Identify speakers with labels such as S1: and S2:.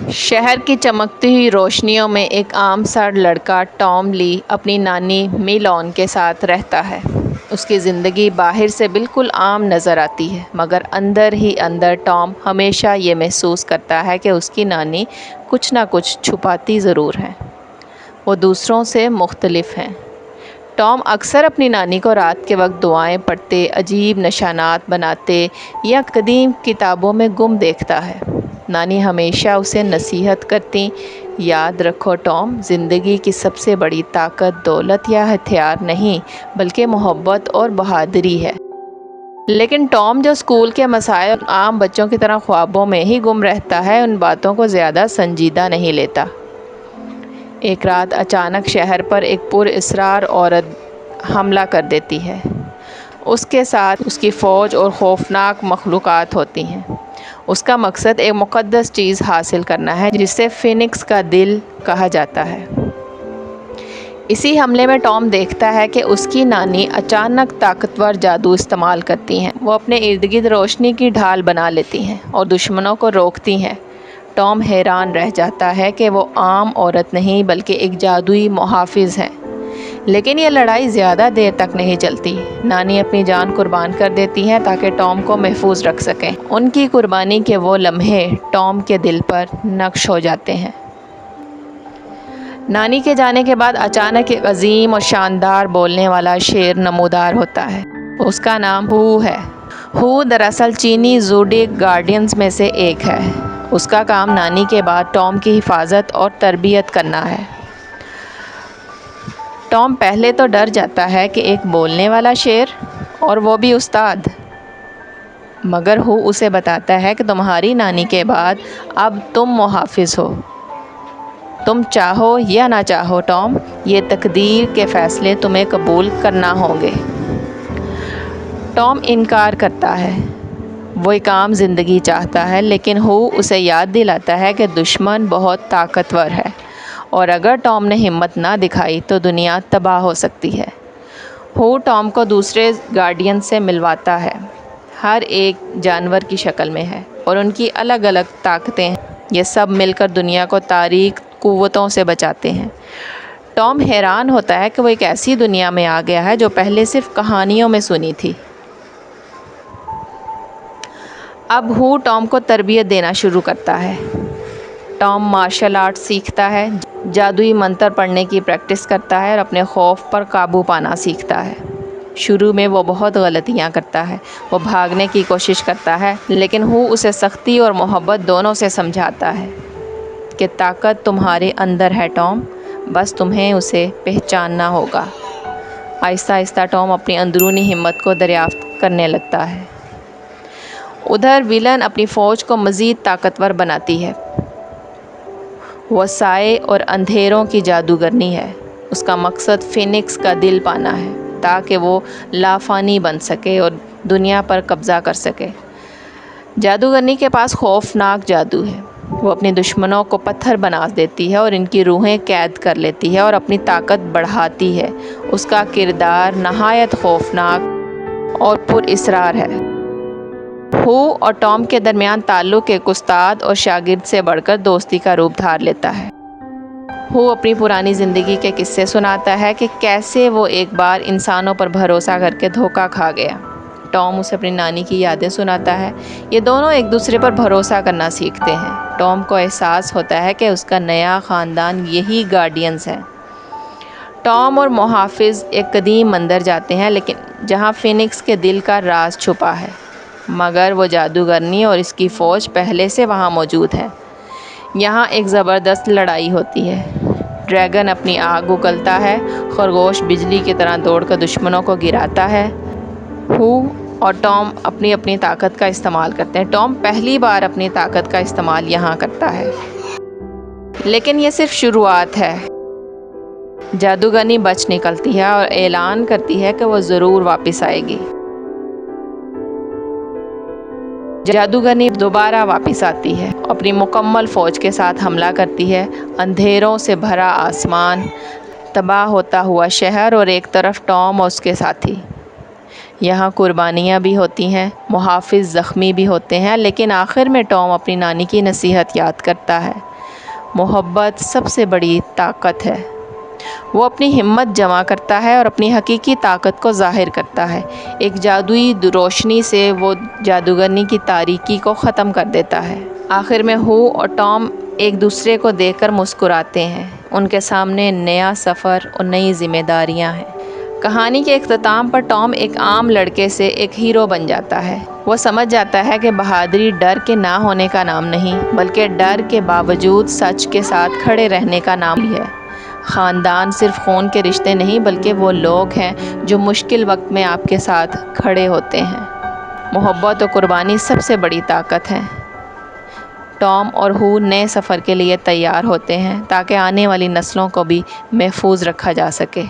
S1: शहर की चमकती हुई रोशनियों में एक आम सा लड़का टॉम ली अपनी नानी मिलॉन के साथ रहता है। उसकी ज़िंदगी बाहर से बिल्कुल आम नज़र आती है, मगर अंदर ही अंदर टॉम हमेशा ये महसूस करता है कि उसकी नानी कुछ ना कुछ छुपाती ज़रूर है। वो दूसरों से मुख्तलिफ हैं। टॉम अक्सर अपनी नानी को रात के वक्त दुआएं पढ़ते, अजीब निशानात बनाते या कदीम किताबों में गुम देखता है। नानी हमेशा उसे नसीहत करती, याद रखो टॉम, ज़िंदगी की सबसे बड़ी ताकत दौलत या हथियार नहीं, बल्कि मोहब्बत और बहादुरी है। लेकिन टॉम, जो स्कूल के मसाइल आम बच्चों की तरह ख्वाबों में ही गुम रहता है, उन बातों को ज़्यादा संजीदा नहीं लेता। एक रात अचानक शहर पर एक पुरअसरार औरत हमला कर देती है। उसके साथ उसकी फ़ौज और खौफनाक मखलूक़ात होती हैं। उसका मकसद एक मुक़द्दस चीज़ हासिल करना है, जिसे फ़ीनिक्स का दिल कहा जाता है। इसी हमले में टॉम देखता है कि उसकी नानी अचानक ताकतवर जादू इस्तेमाल करती हैं। वो अपने इर्द गिर्द रोशनी की ढाल बना लेती हैं और दुश्मनों को रोकती हैं। टॉम हैरान रह जाता है कि वो आम औरत नहीं, बल्कि एक जादुई मुहाफ़िज़ है। लेकिन ये लड़ाई ज़्यादा देर तक नहीं चलती। नानी अपनी जान कुर्बान कर देती हैं ताकि टॉम को महफूज रख सकें। उनकी कुर्बानी के वो लम्हे टॉम के दिल पर नक्श हो जाते हैं। नानी के जाने के बाद अचानक एक अजीम और शानदार बोलने वाला शेर नमूदार होता है। उसका नाम हू है। हू दरअसल चीनी ज़ोडिएक गार्डियंस में से एक है। उसका काम नानी के बाद टॉम की हिफाजत और तरबियत करना है। टॉम पहले तो डर जाता है कि एक बोलने वाला शेर, और वो भी उस्ताद। मगर हू उसे बताता है कि तुम्हारी नानी के बाद अब तुम मुहाफ़िज़ हो। तुम चाहो या ना चाहो टॉम, ये तकदीर के फ़ैसले तुम्हें कबूल करना होंगे। टॉम इनकार करता है। वो एक आम ज़िंदगी चाहता है, लेकिन हू उसे याद दिलाता है कि दुश्मन बहुत ताकतवर है और अगर टॉम ने हिम्मत ना दिखाई तो दुनिया तबाह हो सकती है। हू टॉम को दूसरे गार्डियन से मिलवाता है। हर एक जानवर की शक्ल में है और उनकी अलग अलग ताकतें हैं। ये सब मिलकर दुनिया को तारीक कुव्वतों से बचाते हैं। टॉम हैरान होता है कि वो एक ऐसी दुनिया में आ गया है जो पहले सिर्फ कहानियों में सुनी थी। अब हू टॉम को तरबियत देना शुरू करता है। टॉम मार्शल आर्ट सीखता है, जादुई मंत्र पढ़ने की प्रैक्टिस करता है और अपने खौफ पर काबू पाना सीखता है। शुरू में वो बहुत गलतियाँ करता है। वो भागने की कोशिश करता है, लेकिन हू उसे सख्ती और मोहब्बत दोनों से समझाता है कि ताकत तुम्हारे अंदर है टॉम, बस तुम्हें उसे पहचानना होगा। आहिस्ता आहिस्ता टॉम अपनी अंदरूनी हिम्मत को दरियाफ्त करने लगता है। उधर विलन अपनी फ़ौज को मज़ीद ताकतवर बनाती है। वह साए और अंधेरों की जादूगरनी है। उसका मकसद फ़ीनिक्स का दिल पाना है ताकि वो लाफानी बन सके और दुनिया पर कब्ज़ा कर सके। जादूगरनी के पास खौफनाक जादू है। वो अपने दुश्मनों को पत्थर बना देती है और इनकी रूहें कैद कर लेती है और अपनी ताकत बढ़ाती है। उसका किरदार नहायत खौफनाक और पुरअसरार है। हू और टॉम के दरमियान ताल्लुक़ एक उस्ताद और शागिर्द से बढ़कर दोस्ती का रूप धार लेता है। हू अपनी पुरानी ज़िंदगी के किस्से सुनाता है कि कैसे वो एक बार इंसानों पर भरोसा करके धोखा खा गया। टॉम उसे अपनी नानी की यादें सुनाता है। ये दोनों एक दूसरे पर भरोसा करना सीखते हैं। टॉम को एहसास होता है कि उसका नया ख़ानदान यही गार्डियंस है। टॉम और मुहाफ़िज़ एक कदीम मंदिर जाते हैं, लेकिन जहाँ फ़ीनिक्स के दिल का राज छुपा है। मगर वो जादूगरनी और इसकी फ़ौज पहले से वहाँ मौजूद है। यहाँ एक ज़बरदस्त लड़ाई होती है। ड्रैगन अपनी आग उगलता है, खरगोश बिजली की तरह दौड़कर दुश्मनों को गिराता है। हू और टॉम अपनी अपनी ताकत का इस्तेमाल करते हैं। टॉम पहली बार अपनी ताकत का इस्तेमाल यहाँ करता है, लेकिन ये सिर्फ शुरुआत है। जादूगरनी बच निकलती है और ऐलान करती है कि वो ज़रूर वापस आएगी। जादूगरनी दोबारा वापस आती है, अपनी मुकम्मल फ़ौज के साथ हमला करती है। अंधेरों से भरा आसमान, तबाह होता हुआ शहर और एक तरफ टॉम और उसके साथी। यहाँ कुर्बानियाँ भी होती हैं, मुहाफ़िज़ ज़ख्मी भी होते हैं, लेकिन आखिर में टॉम अपनी नानी की नसीहत याद करता है। मोहब्बत सबसे बड़ी ताकत है। वो अपनी हिम्मत जमा करता है और अपनी हकीकी ताकत को ज़ाहिर करता है। एक जादुई रोशनी से वो जादूगरनी की तारीकी को ख़त्म कर देता है। आखिर में हू और टॉम एक दूसरे को देखकर मुस्कुराते हैं। उनके सामने नया सफ़र और नई जिम्मेदारियां हैं। कहानी के इख्तिताम पर टॉम एक आम लड़के से एक हीरो बन जाता है। वो समझ जाता है कि बहादुरी डर के ना होने का नाम नहीं, बल्कि डर के बावजूद सच के साथ खड़े रहने का नाम ही है। ख़ानदान सिर्फ खून के रिश्ते नहीं, बल्कि वो लोग हैं जो मुश्किल वक्त में आपके साथ खड़े होते हैं। मोहब्बत और कुर्बानी सबसे बड़ी ताकत है। टॉम और हू नए सफ़र के लिए तैयार होते हैं ताकि आने वाली नस्लों को भी महफूज रखा जा सके।